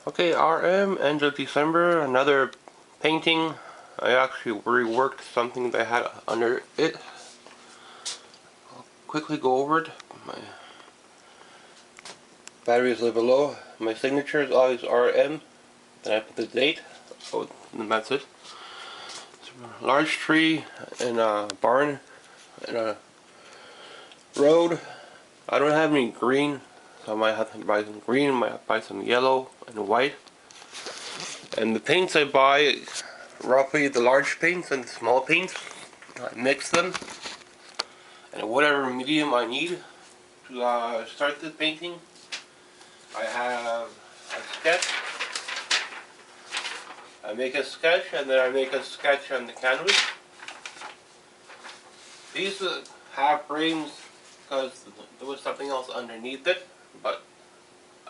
Okay, RM, end of December, another painting. I actually reworked something that I had under it. I'll quickly go over it. My battery is a little low. My signature is always RM. Then I put the date. Oh, and that's it. It's a large tree in a barn in a road. I don't have any green, so I might have to buy some green, I might have to buy some yellow and white. And the paints I buy, roughly the large paints and the small paints, I mix them and whatever medium I need to start the painting. I have a sketch. I make a sketch and then I make a sketch on the canvas. These have frames because there was something else underneath it, but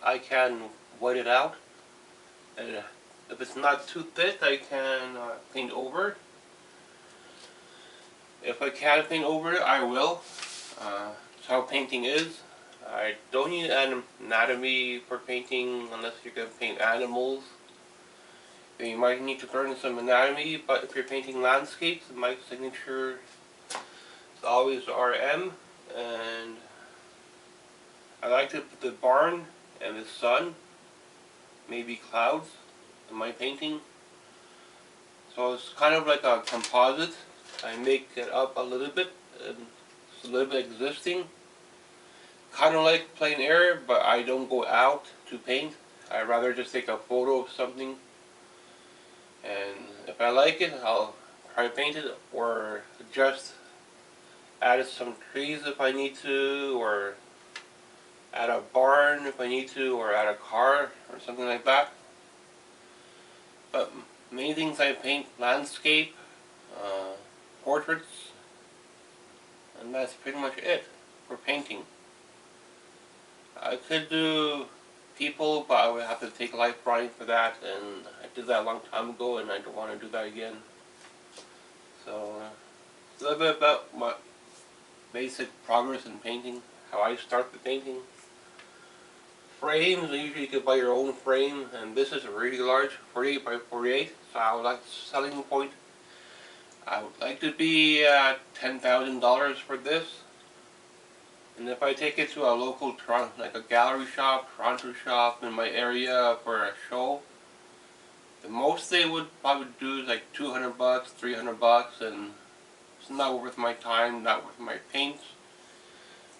I can white it out. And if it's not too thick, I can paint over it. If I can't paint over it, I will. That's how painting is. I don't need an anatomy for painting unless you're going to paint animals. You might need to learn some anatomy, but if you're painting landscapes, my signature is always RM. And I like to put the barn and the sun, maybe clouds, in my painting. So it's kind of like a composite. I make it up a little bit, and it's a little bit existing. Kind of like plein air, but I don't go out to paint. I'd rather just take a photo of something, and if I like it, I'll try to paint it, or just add some trees if I need to, or add a barn if I need to, or add a car, or something like that. But many things I paint landscape, portraits, and that's pretty much it for painting. I could do people, but I would have to take life drawing for that, and I did that a long time ago, and I don't want to do that again. So, a little bit about my basic progress in painting, how I start the painting. Frames, usually you can buy your own frame, and this is really large, 48 by 48, so I would like the selling point. I would like to be at $10,000 for this. And if I take it to a local Toronto, like a gallery shop, Toronto shop in my area for a show, the most they would probably do is like $200, $300, and it's not worth my time, not worth my paints,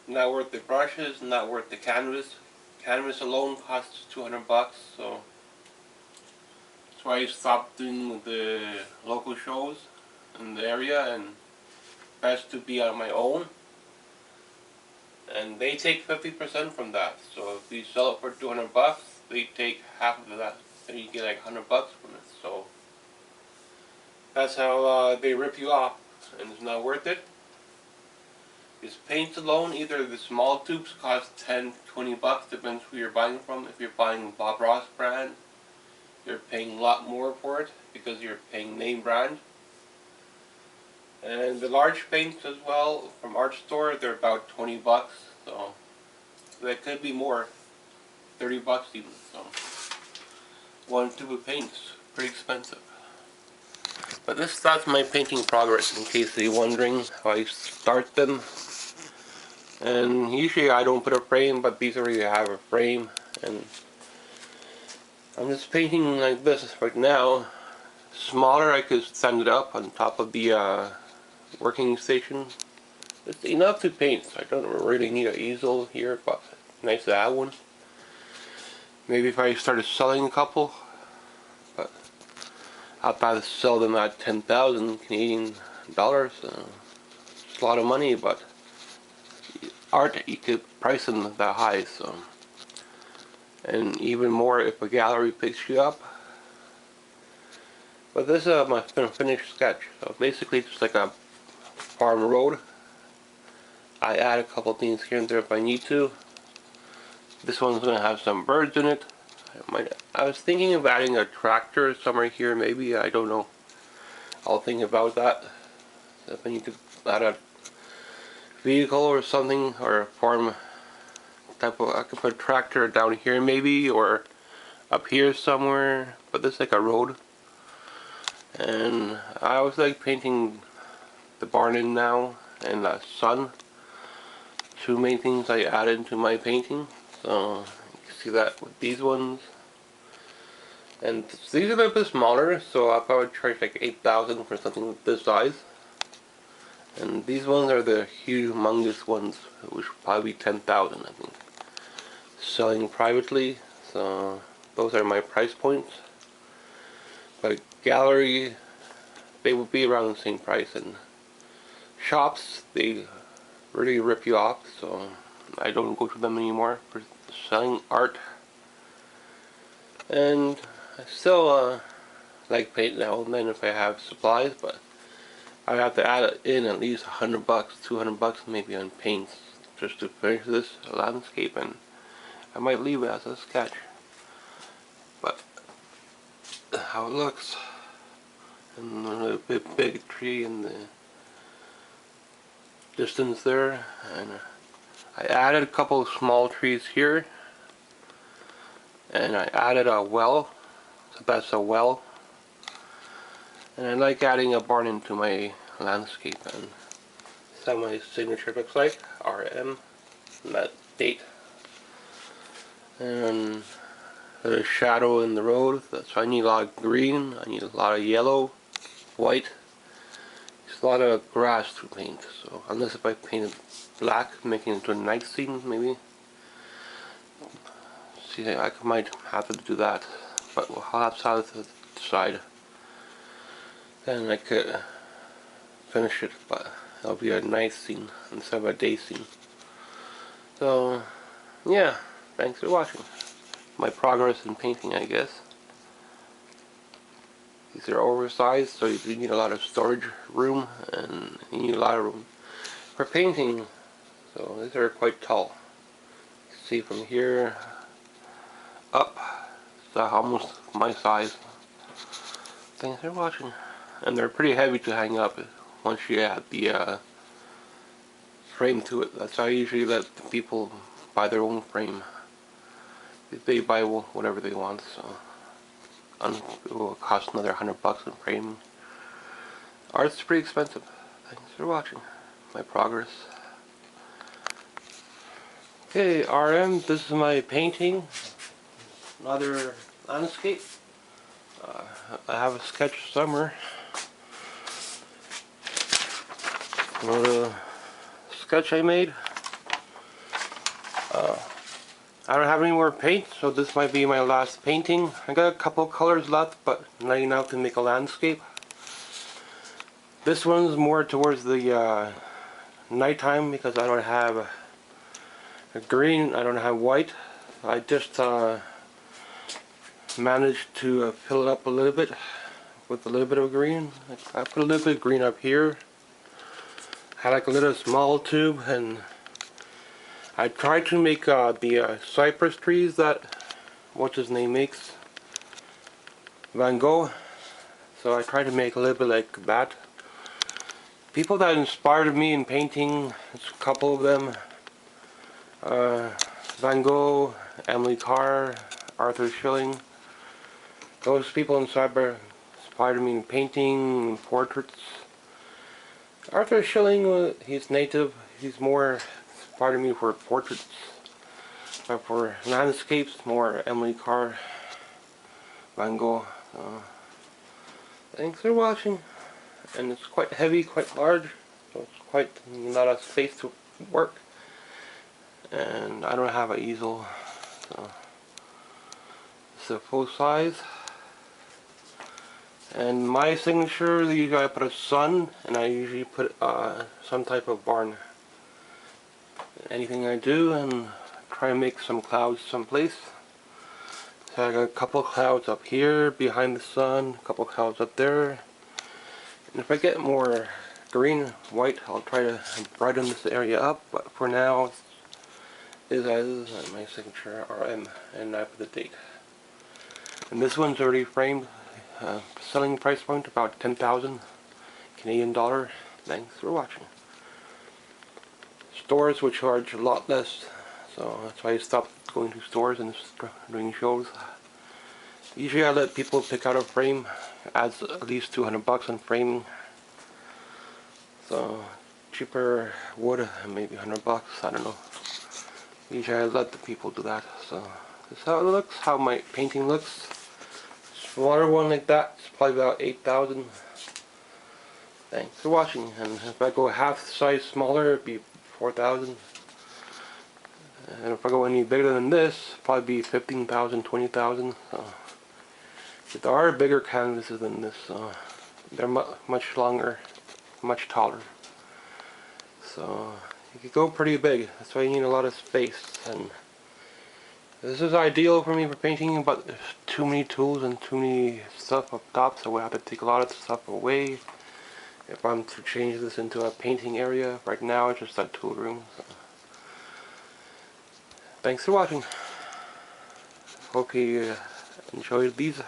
not worth the brushes, not worth the canvas. Canvas alone costs $200, so that's why I stopped doing the local shows in the area, and best to be on my own. And they take 50% from that. So if you sell it for $200, they take half of that, and you get like $100 from it. So that's how they rip you off, and it's not worth it. These paints alone, either the small tubes cost $10-20, depends who you're buying from. If you're buying Bob Ross brand, you're paying a lot more for it because you're paying name brand. And the large paints as well from Art Store, they're about $20, so that could be more, $30 even. So one tube of paint's pretty expensive. But that's my painting progress, in case you're wondering how I start them. And usually I don't put a frame, but these already have a frame, and I'm just painting like this right now. Smaller, I could stand it up on top of the working station. It's enough to paint, so I don't really need an easel here, but nice to have one. Maybe if I started selling a couple, but I'll probably sell them at 10,000 Canadian dollars. It's a lot of money, but art, you could price them that high, so. And even more if a gallery picks you up. But this is my finished sketch. So basically it's just like a farm road. I add a couple things here and there if I need to. This one's going to have some birds in it. I was thinking of adding a tractor somewhere here, maybe, I don't know. I'll think about that. If I need to add a vehicle or something, or a farm type of, I could put a tractor down here maybe, or up here somewhere, but this is like a road. And I always like painting the barn in now and the sun. Two main things I added to my painting. So you can see that with these ones. And these are a little bit smaller, so I'll probably charge like 8,000 for something this size. And these ones are the humongous ones, which will probably be 10,000, I think. Selling privately, so those are my price points. But gallery, they would be around the same price, and shops, they really rip you off, so I don't go to them anymore for selling art. And I still like paint now and then if I have supplies, but I have to add in at least $100, $200 maybe on paints just to finish this landscape, and I might leave it as a sketch. But how it looks, and a big tree in the distance there, and I added a couple of small trees here, and I added a well, so that's a well. And I like adding a barn into my landscape, and that's how my signature looks like, RM, and that date. And there's a shadow in the road, so I need a lot of green, I need a lot of yellow, white. There's a lot of grass to paint, so unless if I paint it black, making it into a night scene maybe. See, I might have to do that, but I'll have to decide. Then I could finish it, but it'll be a night scene instead of a day scene. So, yeah, thanks for watching. My progress in painting, I guess. These are oversized, so you do need a lot of storage room, and you need a lot of room for painting. So these are quite tall. You can see from here up, it's almost my size. Thanks for watching. And they're pretty heavy to hang up once you add the frame to it. That's how I usually let people buy their own frame. They buy whatever they want, so it will cost another $100 in frame. Art's pretty expensive. Thanks for watching my progress. Okay, RM, this is my painting. Another landscape. I have a sketch somewhere. Another sketch I made. I don't have any more paint, so this might be my last painting. I got a couple colors left, but not enough to make a landscape. This one's more towards the nighttime because I don't have a green, I don't have white. I just managed to fill it up a little bit with a little bit of green. I put a little bit of green up here. I had like a little small tube, and I tried to make the cypress trees that what's his name makes, Van Gogh. So I tried to make a little bit like that. People that inspired me in painting, there's a couple of them. Van Gogh, Emily Carr, Arthur Schilling. Those people inspired me in painting, and portraits. Arthur Schilling, he's native. He's more inspired me for portraits. But for landscapes, more Emily Carr, Van Gogh. Thanks for watching. And it's quite heavy, quite large, so it's quite a lot of space to work. And I don't have an easel, so it's a full size. And my signature, usually I put a sun, and I usually put some type of barn. Anything I do, and try to make some clouds someplace. So I got a couple clouds up here behind the sun, a couple clouds up there. And if I get more green, white, I'll try to brighten this area up. But for now, is as my signature RM, and I put the date. And this one's already framed. Selling price point about 10,000 Canadian dollar. Thanks for watching. Stores will charge a lot less, so that's why I stopped going to stores and doing shows. Usually I let people pick out a frame. Adds at least 200 bucks on framing. So cheaper wood, maybe 100 bucks, I don't know. Usually I let the people do that. So this is how it looks, how my painting looks. Smaller one like that, it's probably about 8,000. Thanks for watching. And if I go half size smaller, it'd be 4,000. And if I go any bigger than this, probably be 15,000, 20,000. So there are bigger canvases than this. They're much longer, much taller. So you could go pretty big. That's why you need a lot of space. And this is ideal for me for painting, but there's too many tools and too many stuff up top, so I would have to take a lot of stuff away if I'm to change this into a painting area. Right now it's just a tool room. So. Thanks for watching. Hope you enjoyed these.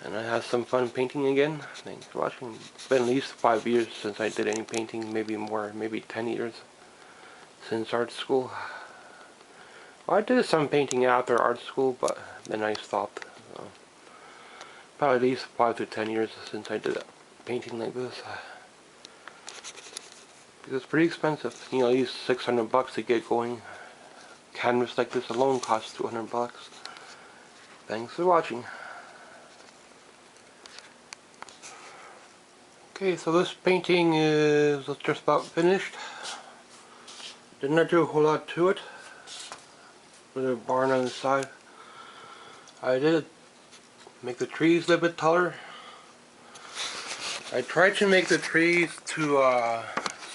And I had some fun painting again. Thanks for watching. It's been at least 5 years since I did any painting, maybe more, maybe 10 years since art school. Well, I did some painting after art school, but then I stopped. So probably at least 5 to 10 years since I did a painting like this. Because it's pretty expensive. You know, at least 600 bucks to get going. Canvas like this alone costs 200 bucks. Thanks for watching. Okay, so this painting is just about finished. Didn't do a whole lot to it. With a barn on the side. I did make the trees a little bit taller. I tried to make the trees to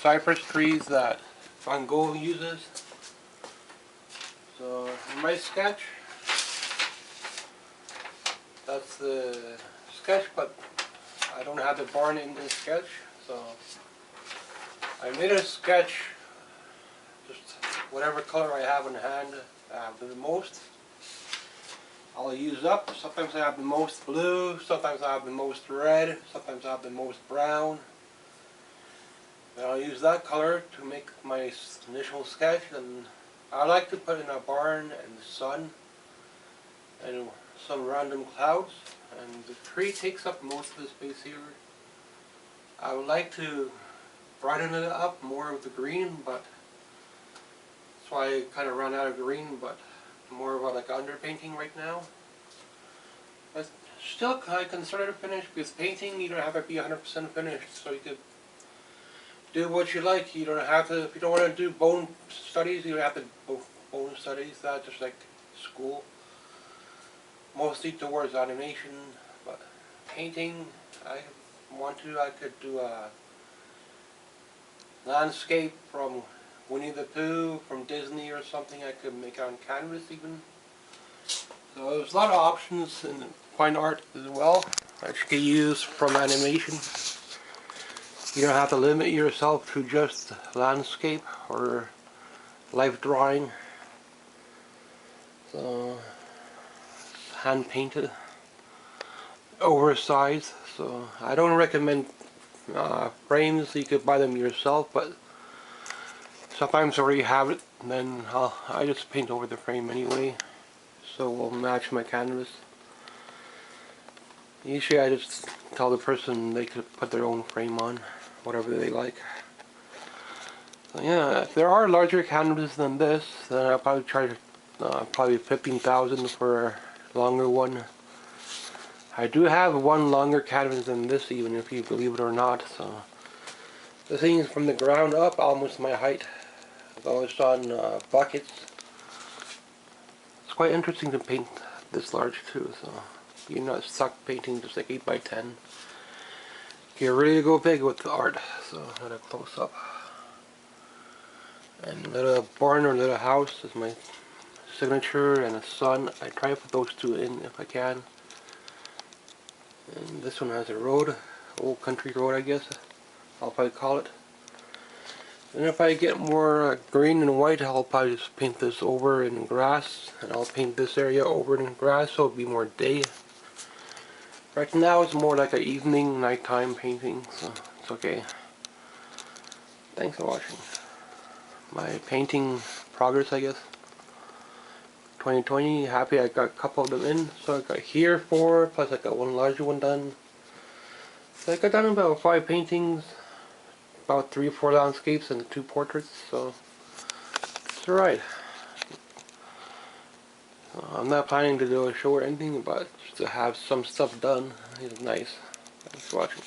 cypress trees that Van Gogh uses. So in my sketch, that's the sketch, but I don't have the barn in this sketch, so I made a sketch, just whatever color I have in hand, the most I'll use up. Sometimes I have the most blue, sometimes I have the most red, sometimes I have the most brown. And I'll use that color to make my initial sketch, and I like to put in a barn and the sun and some random clouds, and the tree takes up most of the space here. I would like to brighten it up more with the green, but that's why I kind of ran out of green, but more of a like underpainting right now. But still I consider it finished, because painting you don't have to be 100% finished, so you could do what you like. You don't have to, if you don't want to do bone studies, you don't have to do bone studies. That's just like school. Mostly towards animation, but painting, I could do a landscape from Winnie the Pooh, from Disney or something. I could make on canvas even. So there's a lot of options in fine art as well that you can use from animation. You don't have to limit yourself to just landscape or life drawing. So hand painted, oversized. So I don't recommend frames. You could buy them yourself, but sometimes I already have it, and then I just paint over the frame anyway, so we'll match my canvas. Usually I just tell the person they could put their own frame on, whatever they like. So yeah, if there are larger canvases than this, then I'll probably charge probably 15,000 for a longer one. I do have one longer canvas than this, even if you believe it or not. So this thing is from the ground up, almost my height. Although it's on buckets. It's quite interesting to paint this large too. So you're not stuck painting just like 8 by 10. You really go big with the art. So at a close up. And little barn or little house is my signature, and a sun. I try to put those two in if I can. And this one has a road, old country road I guess, I'll probably call it. And if I get more green and white, I'll probably just paint this over in grass, and I'll paint this area over in grass so it'll be more day. Right now it's more like an evening, nighttime painting, so it's okay. Thanks for watching. My painting progress, I guess. 2020. Happy I got a couple of them in. So I got here 4, plus I got one larger one done. So I got done about 5 paintings, about 3 or 4 landscapes and 2 portraits. So it's alright. I'm not planning to do a show or anything, but just to have some stuff done is nice. Thanks for watching.